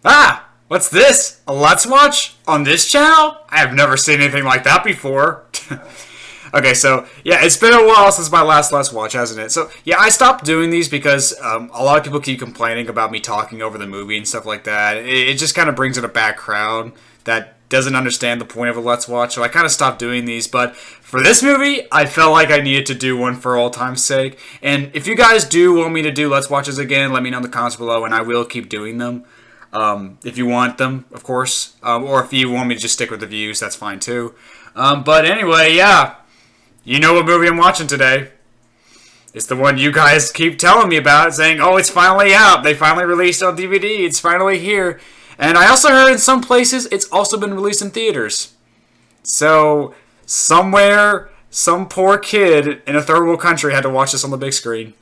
Ah! What's this? A Let's Watch? On this channel? I have never seen anything like that before. Okay, so, yeah, it's been a while since my last Let's Watch, hasn't it? So, yeah, I stopped doing these because a lot of people keep complaining about me talking over the movie and stuff like that. It just kind of brings in a bad crowd that doesn't understand the point of a Let's Watch, so I kind of stopped doing these. But for this movie, I felt like I needed to do one for all time's sake. And if you guys do want me to do Let's Watches again, let me know in the comments below, and I will keep doing them. If you want them, of course. Or if you want me to just stick with the views, that's fine too. But anyway, yeah. You know what movie I'm watching today. It's the one you guys keep telling me about, saying, oh, it's finally out. They finally released it on DVD. It's finally here. And I also heard in some places it's also been released in theaters. So, somewhere, some poor kid in a third world country had to watch this on the big screen.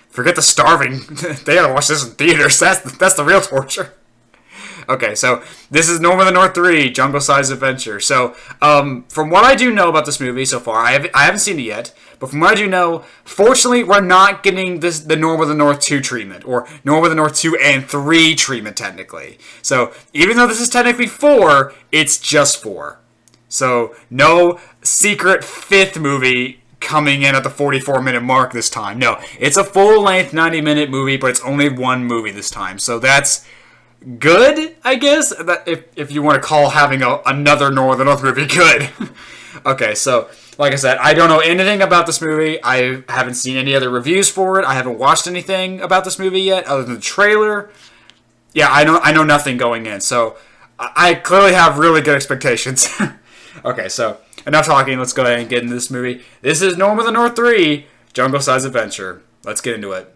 Forget the starving. They gotta watch this in theaters. That's the real torture. Okay, so this is Norm of the North 3, Jungle-Sized Adventure. So, from what I do know about this movie so far, I haven't seen it yet, but from what I do know, fortunately, we're not getting the Norm of the North 2 treatment, or Norm of the North 2 and 3 treatment, technically. So, even though this is technically 4, it's just 4. So, no secret 5th movie coming in at the 44-minute mark this time. No, it's a full-length 90-minute movie, but it's only one movie this time. So, that's good, I guess, if you want to call having another Norm of the North movie good. Okay, so, like I said, I don't know anything about this movie. I haven't seen any other reviews for it. I haven't watched anything about this movie yet, other than the trailer. Yeah, I know nothing going in, so I clearly have really good expectations. Okay, so, enough talking. Let's go ahead and get into this movie. This is Norm of the North 3, Jungle-Sized Adventure. Let's get into it.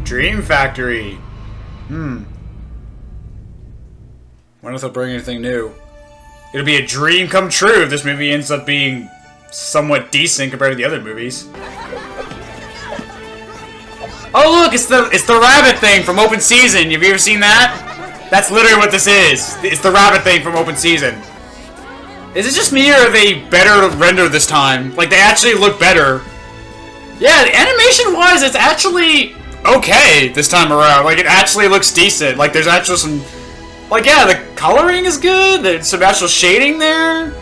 Dream Factory. Wonder if they'll bring anything new. It'll be a dream come true if this movie ends up being somewhat decent compared to the other movies. Oh look, it's the rabbit thing from Open Season. Have you ever seen that? That's literally what this is. It's the rabbit thing from Open Season. Is it just me, or are they better rendered this time? Like, they actually look better. Yeah, animation-wise, it's actually okay this time around. Like, it actually looks decent. Like, there's actually some, like, yeah, the coloring is good. There's some actual shading there.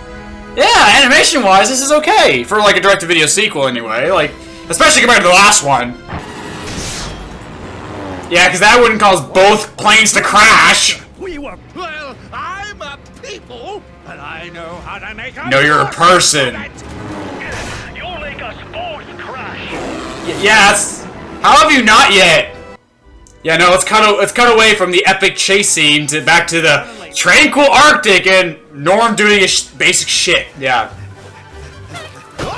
Yeah, animation-wise, this is okay. For, like, a direct-to-video sequel, anyway. Like, especially compared to the last one. Yeah, because that wouldn't cause both planes to crash. Well, I'm a people, and I know how to make a... No, you're a person. You'll make us both crash. Yes. How have you not yet? Yeah, no, let's cut away from the epic chase scene to back to the tranquil Arctic and Norm doing his basic shit. Yeah.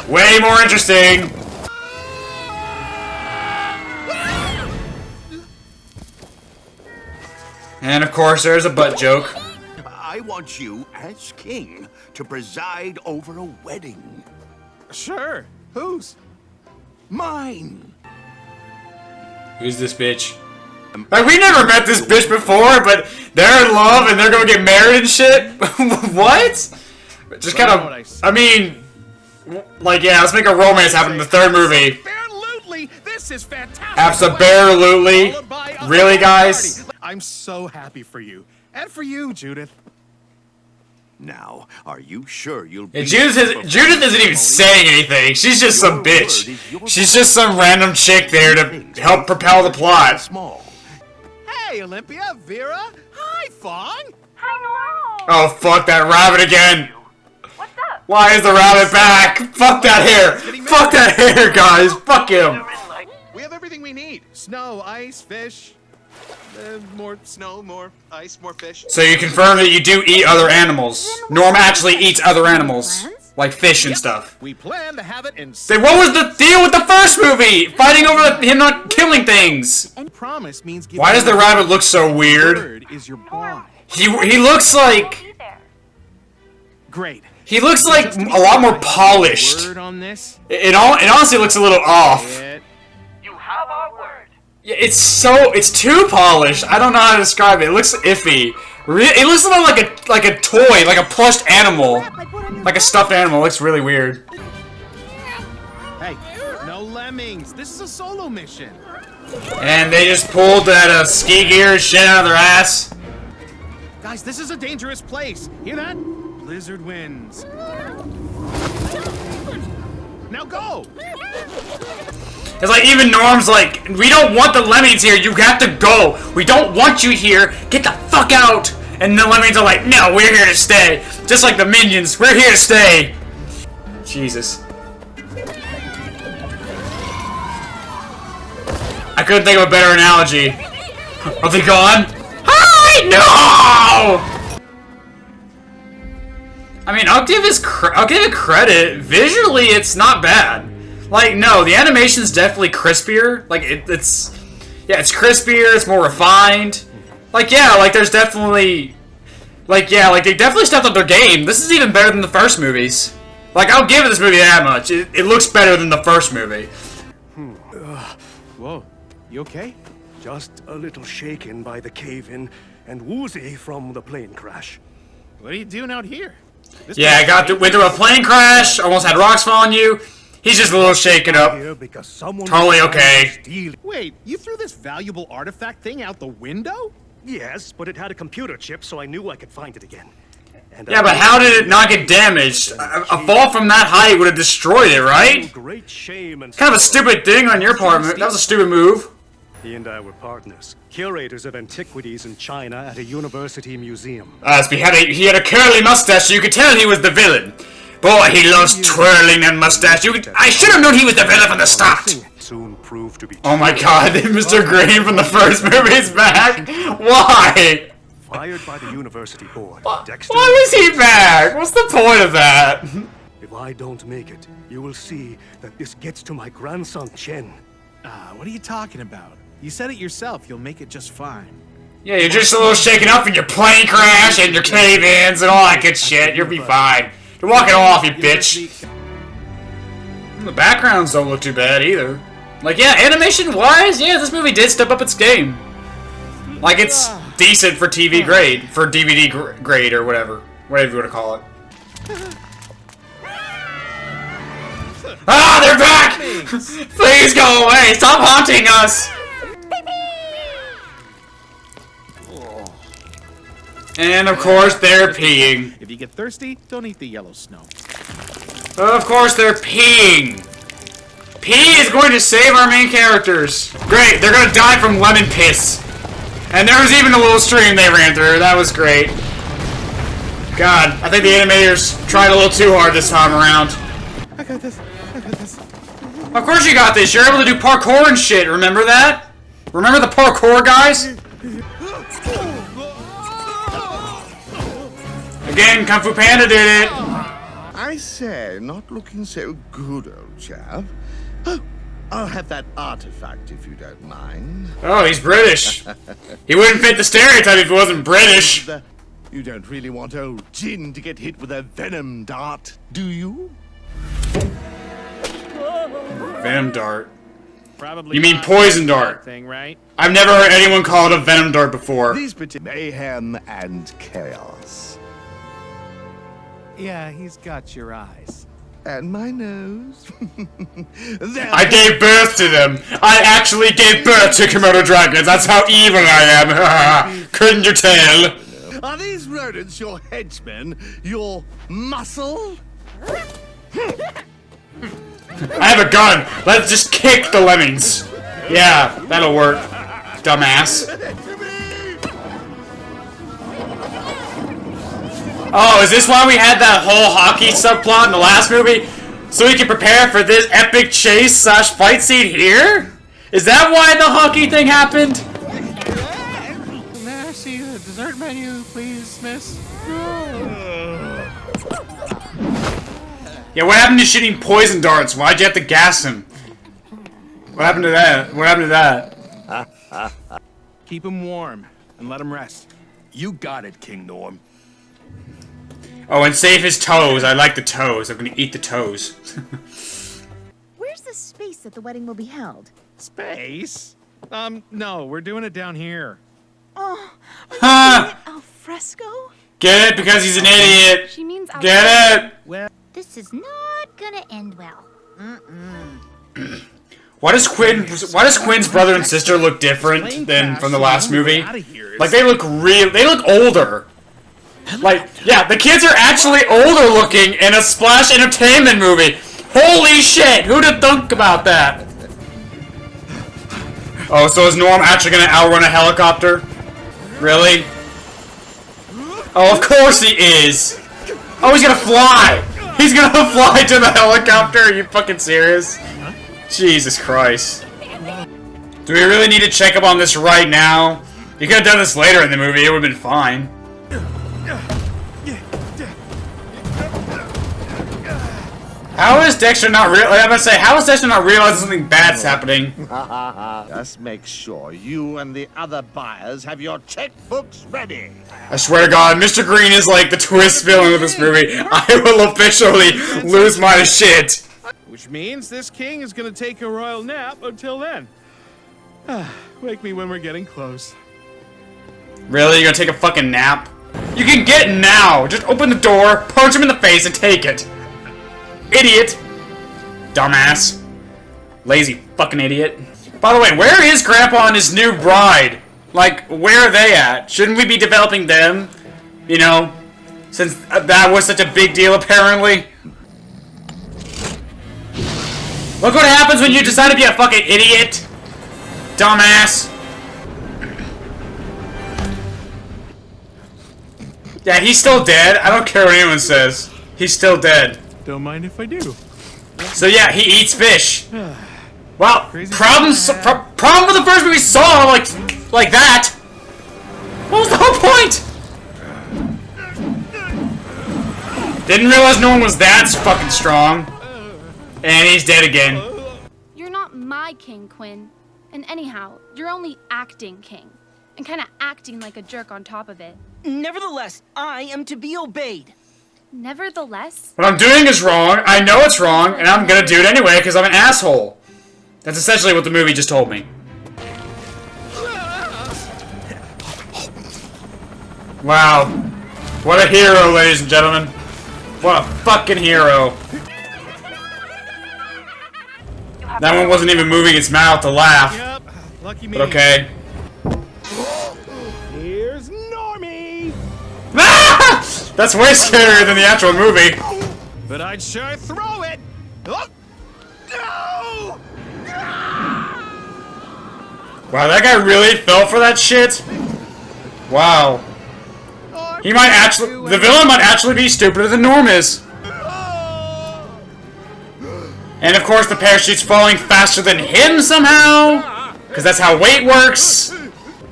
Way more interesting. And of course, there's a butt joke. I want you, as king, to preside over a wedding. Sure. Whose? Mine. Who's this bitch? Like, we never met this bitch before, but they're in love and they're gonna get married and shit? What? Just kind of, I mean, like, yeah, let's make a romance happen in the third movie. Absolutely, this is fantastic. Absolutely. Really, guys? I'm so happy for you. And for you, Judith. Now, are you sure you'll be... Yeah, Judith isn't even saying anything. She's just some bitch. She's just some random chick there to help propel the plot. Small. Hey, Olympia, Vera. Hi, Fawn. Hi, Norm. Oh, fuck that rabbit again. What's up? Why is the rabbit back? Fuck that hair. Fuck that hair, guys. Fuck him. We have everything we need. Snow, ice, fish. More snow, more ice, more fish. So you confirm that you do eat other animals. Norm actually eats other animals. Like fish and stuff. We plan to have it in... Then what was the deal with the first movie? Fighting over him not killing things. And promise means... Why does the rabbit look so weird? Word is your bond. He looks like... Great. He looks like a lot more polished. Word on this? It honestly looks a little off. You have our word. Yeah, it's too polished. I don't know how to describe it. It looks iffy. It looks like a toy, like a plushed animal, like a stuffed animal. It looks really weird. Hey, no lemmings. This is a solo mission. And they just pulled that ski gear shit out of their ass. Guys, this is a dangerous place. Hear that? Blizzard winds. Now go! It's like even Norm's like, we don't want the lemmings here, you have to go. We don't want you here, get the fuck out. And the lemmings are like, no, we're here to stay. Just like the minions, we're here to stay. Jesus. I couldn't think of a better analogy. Are they gone? Hi! No! I mean, I'll give it credit. Visually, it's not bad. Like, no, the animation's definitely crispier. Like, it's crispier, it's more refined. Like, yeah, like, there's definitely... Like, yeah, like, they definitely stepped up their game. This is even better than the first movies. Like, I'll give this movie that much. It looks better than the first movie. Whoa, you okay? Just a little shaken by the cave-in and woozy from the plane crash. What are you doing out here? Yeah, I went through a plane crash, almost had rocks fall on you. He's just a little shaken up. Totally okay. Wait, you threw this valuable artifact thing out the window? Yes, but it had a computer chip, so I knew I could find it again. And yeah, but how did it not get damaged? A fall from that height would have destroyed it, right? Great shame and kind of a stupid thing on your part. That was a stupid move. He and I were partners, curators of antiquities in China at a university museum. He had a curly mustache, so you could tell he was the villain. Boy, he loves twirling that mustache. I should have known he was the villain from the start. Soon proved to be oh my god, Mr. Green from the first movie is back. Why? Fired by the university board. Dexter. Why was he back? What's the point of that? If I don't make it, you will see that this gets to my grandson Chen. What are you talking about? You said it yourself, you'll make it just fine. Yeah, you're just a little shaken up in your plane crash and your cave-ins and all that good shit. You'll be fine. You're walking off, you bitch. The backgrounds don't look too bad either. Like, yeah, animation-wise, yeah, this movie did step up its game. Like, it's decent for TV grade, for DVD grade or whatever you want to call it. Ah, they're back! Please go away! Stop haunting us! And of course they're peeing. If you get thirsty, don't eat the yellow snow. Of course they're peeing. Pee is going to save our main characters. Great, they're gonna die from lemon piss. And there was even a little stream they ran through. That was great. God, I think the animators tried a little too hard this time around. I got this. I got this. Of course you got this. You're able to do parkour and shit. Remember that? Remember the parkour, guys? Again, Kung Fu Panda did it. I say, not looking so good, old chap. Oh, I'll have that artifact if you don't mind. Oh, he's British. He wouldn't fit the stereotype if he wasn't British. You don't really want old Jin to get hit with a venom dart, do you? Venom dart. Probably You mean poison dart? thing, right? I've never heard anyone call it a venom dart before. These mayhem and chaos. Yeah, he's got your eyes. And my nose. I gave birth to them. I actually gave birth to Komodo dragons. That's how evil I am. Couldn't you tell? Are these rodents your henchmen? Your muscle? I have a gun. Let's just kick the lemmings. Yeah, that'll work. Dumbass. Oh, is this why we had that whole hockey subplot in the last movie? So we can prepare for this epic chase / fight scene here? Is that why the hockey thing happened? May I see the dessert menu, please, miss? Yeah, what happened to shooting poison darts? Why'd you have to gas him? What happened to that? What happened to that? Keep him warm and let him rest. You got it, King Norm. Oh, and save his toes. I like the toes. I'm gonna eat the toes. Where's the space that the wedding will be held? Space? No, we're doing it down here. Oh, Ha! al fresco? Get it? Because he's an idiot. She means Get it? Well, This is not gonna end well. Why does Quinn's brother and sister look different than from the last movie? Like they look older. Like, yeah, the kids are actually older looking in a Splash Entertainment movie. Holy shit! Who'd have thunk about that? Oh, so is Norm actually gonna outrun a helicopter? Really? Oh, of course he is! Oh, he's gonna fly! He's gonna fly to the helicopter? Are you fucking serious? Jesus Christ. Do we really need to check up on this right now? You could have done this later in the movie, it would have been fine. How is Dexter not how is Dexter not realizing something bad's happening? Just make sure you and the other buyers have your checkbooks ready. I swear to God, Mr. Green is like the twist villain of this movie. I will officially lose my shit. Which means this king is gonna take a royal nap until then. Wake me when we're getting close. Really? You're gonna take a fucking nap? You can get it now! Just open the door, punch him in the face, and take it! Idiot! Dumbass. Lazy fucking idiot. By the way, where is Grandpa and his new bride? Like, where are they at? Shouldn't we be developing them? You know? Since that was such a big deal, apparently. Look what happens when you decide to be a fucking idiot! Dumbass. Yeah, he's still dead. I don't care what anyone says. He's still dead. Don't mind if I do. So yeah, he eats fish. Well, problem with the first movie saw like that. What was the whole point? Didn't realize no one was that fucking strong. And he's dead again. You're not my king, Quinn. And anyhow, you're only acting king. And kinda acting like a jerk on top of it. Nevertheless, I am to be obeyed. Nevertheless? What I'm doing is wrong, I know it's wrong, and I'm gonna do it anyway because I'm an asshole. That's essentially what the movie just told me. Wow. What a hero, ladies and gentlemen. What a fucking hero. That one wasn't even moving its mouth to laugh. Yep, lucky me. But okay. Here's Normie! That's way scarier than the actual movie. But I'd sure throw it! Oh. No! Wow, that guy really fell for that shit? Wow. He might actually... The villain might actually be stupider than Norm is. And of course the parachute's falling faster than him somehow! Because that's how weight works!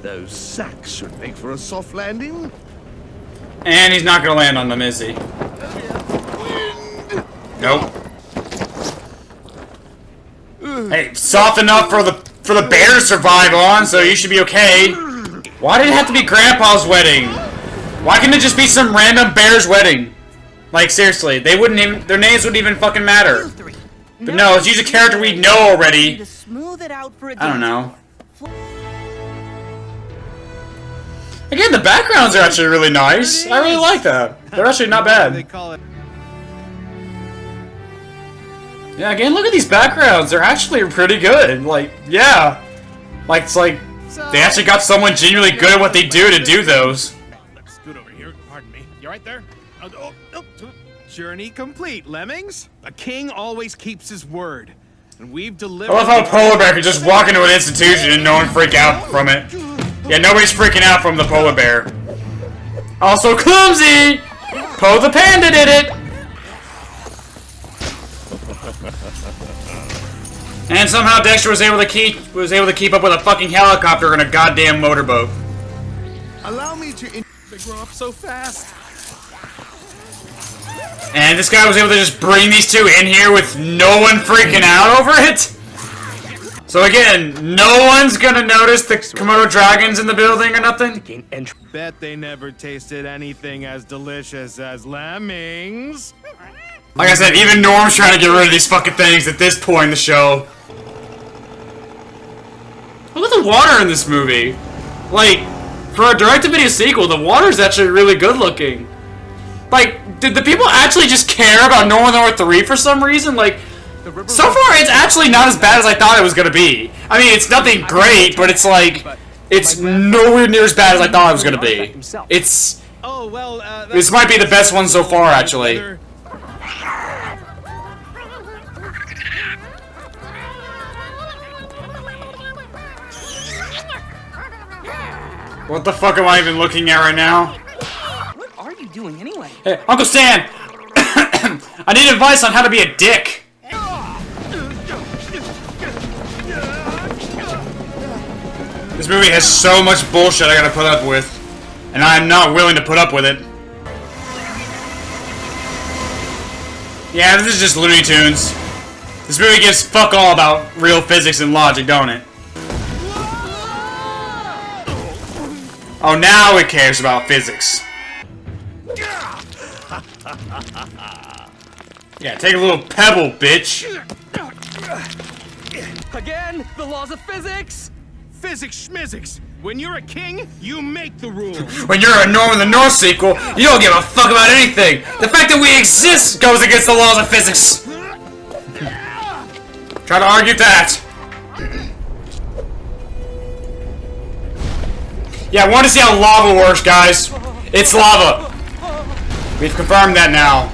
Those sacks should make for a soft landing. And he's not gonna land on them, is he? Nope. Hey, soft enough for the bear to survive on, so you should be okay. Why did it have to be Grandpa's wedding? Why couldn't it just be some random bear's wedding? Like seriously, they wouldn't even their names wouldn't even fucking matter. But no, let's use a character we know already. I don't know. Again, the backgrounds are actually really nice. I really like that. They're actually not bad. They call it. Yeah, again, look at these backgrounds. They're actually pretty good. Like, yeah. Like, it's like, they actually got someone genuinely good at what they do to do those. Scoot over here. Pardon me. You right there? Oh. Journey complete, Lemmings. A king always keeps his word. And we've delivered... I love how a polar bear could just walk into an institution and no one freak out from it. Yeah, nobody's freaking out from the polar bear. Also clumsy! Poe the panda did it! And somehow Dexter was able to keep up with a fucking helicopter and a goddamn motorboat. Allow me to... They grow up so fast. And this guy was able to just bring these two in here with no one freaking out over it? So again, no one's gonna notice the Komodo dragons in the building or nothing? Bet they never tasted anything as delicious as Lemmings. Like I said, even Norm's trying to get rid of these fucking things at this point in the show. Look at the water in this movie. Like, for a direct-to-video sequel, the water's actually really good looking. Like, did the people actually just care about Northern War 3 for some reason? Like, So far, it's actually not as bad as I thought it was gonna be. I mean, it's nothing great, but it's like, it's nowhere near as bad as I thought it was gonna be. It's, Oh, well, this might be the best one so far, actually. What the fuck am I even looking at right now? What are you doing anyway? Hey, Uncle Stan! I need advice on how to be a dick. This movie has so much bullshit I gotta put up with, and I'm not willing to put up with it. Yeah, this is just Looney Tunes. This movie gives fuck all about real physics and logic, don't it? Oh, now it cares about physics. Yeah, take a little pebble, bitch. Again, the laws of physics! Physics schmizics. When you're a king, you make the rules. When you're a Norm in the North sequel, you don't give a fuck about anything. The fact that we exist goes against the laws of physics. Try to argue that. Yeah, I want to see how lava works, guys. It's lava. We've confirmed that now.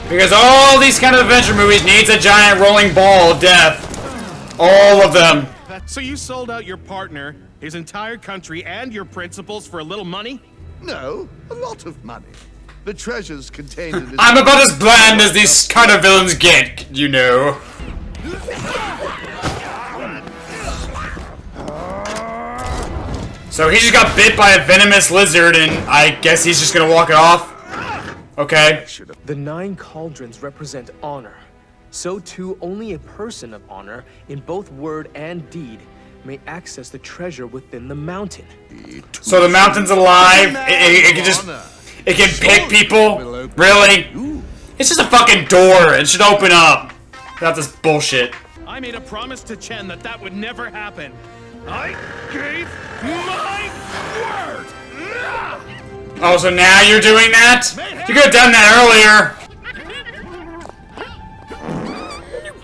Because all these kind of adventure movies needs a giant rolling ball of death. All of them. So you sold out your partner, his entire country, and your principals for a little money? No, a lot of money. The treasures contained in this... I'm about as bland as these kind of villains get, you know. So he just got bit by a venomous lizard, and I guess he's just gonna walk it off? Okay. The 9 cauldrons represent honor. So too, only a person of honor, in both word and deed, may access the treasure within the mountain. So the mountain's alive? It can just... It can pick people? Really? It's just a fucking door. It should open up. Without this bullshit. I made a promise to Chen that that would never happen. I gave my word! Oh, so now you're doing that? You could have done that earlier.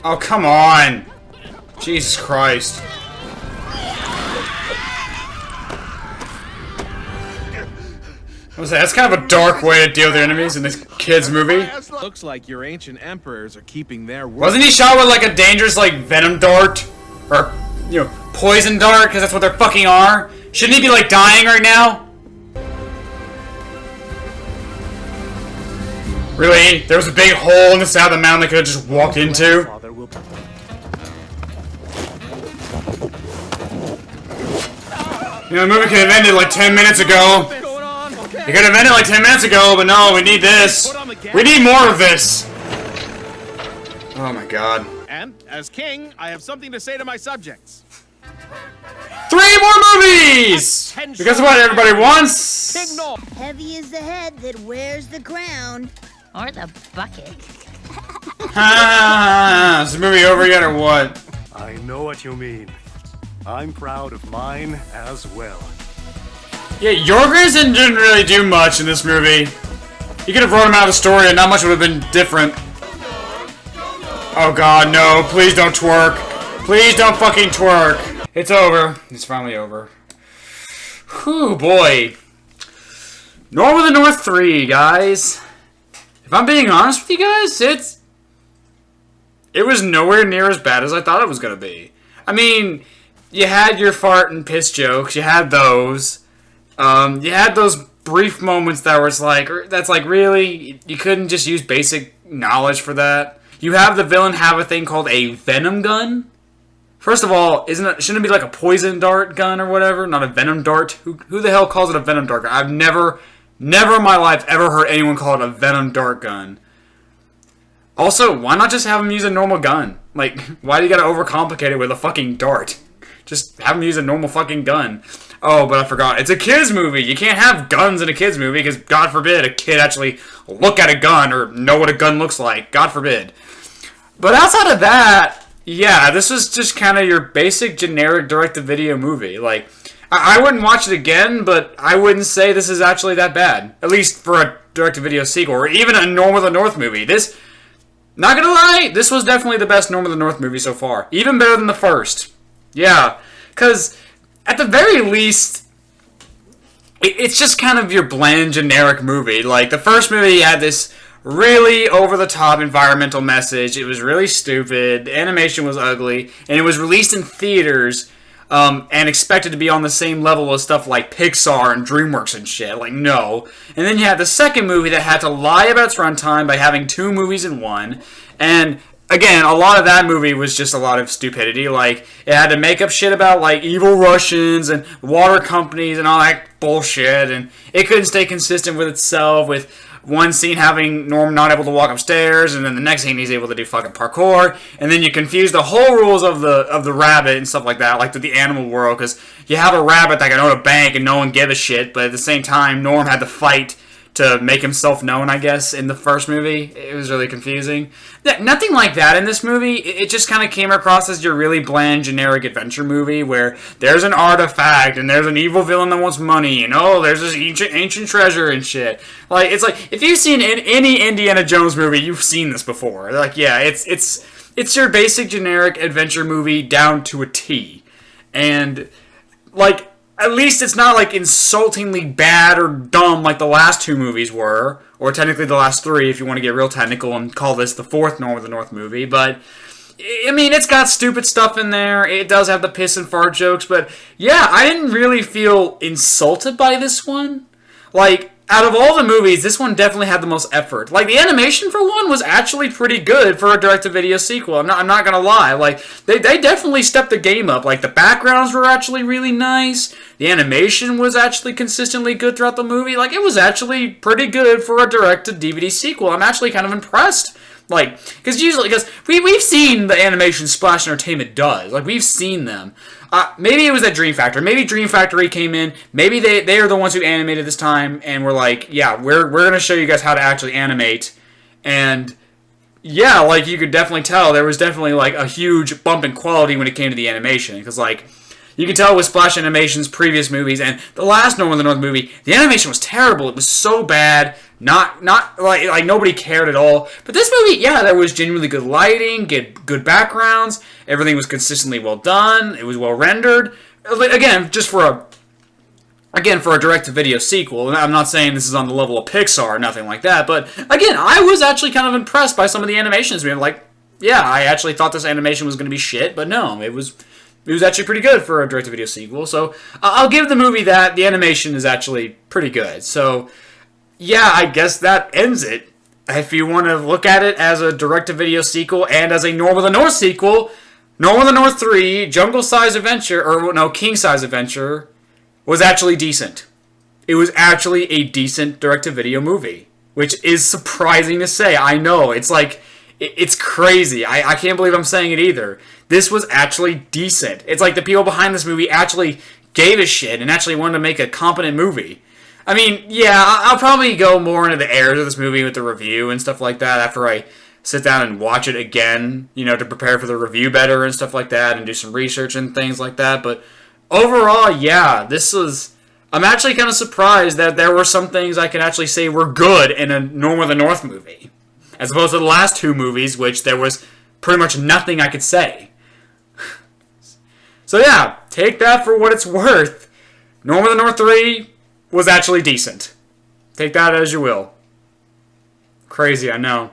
Oh, come on. Jesus Christ. That's kind of a dark way to deal with enemies in this kid's movie. Looks like your ancient emperors are keeping their word. Wasn't he shot with like a dangerous like venom dart? Or, you know, poison dart? Because that's what they fucking are? Shouldn't he be like dying right now? Really? There was a big hole in the side of the mountain they could have just walked into? You know, the movie could have ended like 10 minutes ago. It could have ended like 10 minutes ago, but no, we need this. We need more of this. Oh my god. And, as king, I have something to say to my subjects. 3 more movies! Because of what everybody wants. Heavy is the head that wears the crown. Or the bucket. Ah, is the movie over yet or what? I know what you mean. I'm proud of mine as well. Yeah, Jorgensen didn't really do much in this movie. You could have wrote him out of the story and not much would have been different. Oh god, no. Please don't twerk. Please don't fucking twerk. It's over. It's finally over. Whew, boy. Norm of the North 3, guys. If I'm being honest with you guys, it was nowhere near as bad as I thought it was going to be. I mean, you had your fart and piss jokes. You had those. You had those brief moments that was like, that's like, really? You couldn't just use basic knowledge for that? You have the villain have a thing called a venom gun? First of all, shouldn't it be like a poison dart gun or whatever? Not a venom dart? Who the hell calls it a venom dart gun? I've never in my life ever heard anyone call it a venom dart gun. Also, why not just have him use a normal gun? Like, why do you gotta overcomplicate it with a fucking dart? Just have him use a normal fucking gun. Oh, but I forgot. It's a kids movie. You can't have guns in a kids movie because, God forbid, a kid actually look at a gun or know what a gun looks like. God forbid. But outside of that, yeah, this was just kind of your basic generic direct-to-video movie. Like, I wouldn't watch it again, but I wouldn't say this is actually that bad. At least for a direct-to-video sequel, or even a Norm of the North movie. This, not gonna lie, this was definitely the best Norm of the North movie so far. Even better than the first. Yeah, because at the very least, it's just kind of your bland, generic movie. Like, the first movie had this really over-the-top environmental message. It was really stupid. The animation was ugly. And it was released in theaters and expected to be on the same level as stuff like Pixar and DreamWorks and shit. Like, no. And then you had the second movie that had to lie about its runtime by having 2 movies in one. And again, a lot of that movie was just a lot of stupidity. Like, it had to make up shit about, like, evil Russians and water companies and all that bullshit. And it couldn't stay consistent with itself, with one scene having Norm not able to walk upstairs, and then the next scene he's able to do fucking parkour. And then you confuse the whole rules of the rabbit and stuff like that, like the animal world, because you have a rabbit that can own a bank and no one give a shit, but at the same time, Norm had to fight to make himself known, I guess, in the first movie. It was really confusing. Nothing like that in this movie. It just kind of came across as your really bland, generic adventure movie where there's an artifact and there's an evil villain that wants money and oh, there's this ancient treasure and shit. Like, it's like, if you've seen any Indiana Jones movie, you've seen this before. Like, yeah, it's your basic generic adventure movie down to a T. And, like, at least it's not, like, insultingly bad or dumb like the last 2 movies were. Or technically the last 3, if you want to get real technical and call this the 4th Norm of the North movie. But, I mean, it's got stupid stuff in there. It does have the piss and fart jokes. But, yeah, I didn't really feel insulted by this one. Like, out of all the movies, this one definitely had the most effort. Like, the animation, for one, was actually pretty good for a direct-to-video sequel. I'm not gonna lie. Like, they definitely stepped the game up. Like, the backgrounds were actually really nice. The animation was actually consistently good throughout the movie. Like, it was actually pretty good for a direct-to-DVD sequel. I'm actually kind of impressed. Like, because we've seen the animation Splash Entertainment does. Like, we've seen them. Maybe it was at Dream Factory. Maybe Dream Factory came in. Maybe they are the ones who animated this time and were like, yeah, we're going to show you guys how to actually animate. And, yeah, like, you could definitely tell there was definitely, like, a huge bump in quality when it came to the animation. Because, like, you can tell with Splash Animation's previous movies and the last Norm of the North movie, the animation was terrible. It was so bad. Not like nobody cared at all. But this movie, yeah, there was genuinely good lighting, good backgrounds. Everything was consistently well done. It was well rendered. Again, just for a direct-to-video sequel. I'm not saying this is on the level of Pixar or nothing like that. But again, I was actually kind of impressed by some of the animations. Like, yeah, I actually thought this animation was going to be shit, but no, it was actually pretty good for a direct-to-video sequel. So I'll give the movie that. The animation is actually pretty good. So yeah, I guess that ends it. If you want to look at it as a direct-to-video sequel and as a Norm of the North sequel, Norm of the North 3, Jungle-Size Adventure, or no, King-Size Adventure, was actually decent. It was actually a decent direct-to-video movie, which is surprising to say. I know, it's like, it's crazy. I can't believe I'm saying it either. This was actually decent. It's like the people behind this movie actually gave a shit and actually wanted to make a competent movie. I mean, yeah, I'll probably go more into the airs of this movie with the review and stuff like that after I sit down and watch it again, you know, to prepare for the review better and stuff like that and do some research and things like that. But overall, yeah, I'm actually kind of surprised that there were some things I can actually say were good in a Norm of the North movie, as opposed to the last 2 movies, which there was pretty much nothing I could say. So yeah, take that for what it's worth. Norm of the North 3 was actually decent. Take that as you will. Crazy, I know.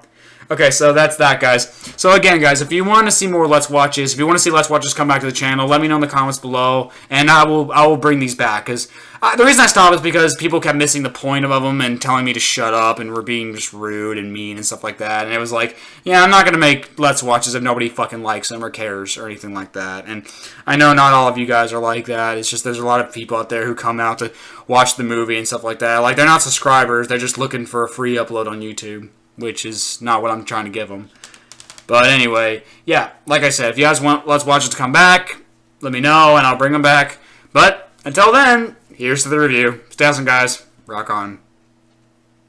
Okay, so that's that, guys. So again, guys, if you want to see more Let's Watches, if you want to see Let's Watches come back to the channel, let me know in the comments below, and I will bring these back. Because the reason I stopped is because people kept missing the point of them and telling me to shut up and were being just rude and mean and stuff like that. And it was like, yeah, I'm not going to make Let's Watches if nobody fucking likes them or cares or anything like that. And I know not all of you guys are like that. It's just there's a lot of people out there who come out to watch the movie and stuff like that. Like, they're not subscribers. They're just looking for a free upload on YouTube, which is not what I'm trying to give them. But anyway, yeah, like I said, if you guys want Let's Watch It to come back, let me know and I'll bring them back. But until then, here's to the review. Stay awesome, guys. Rock on.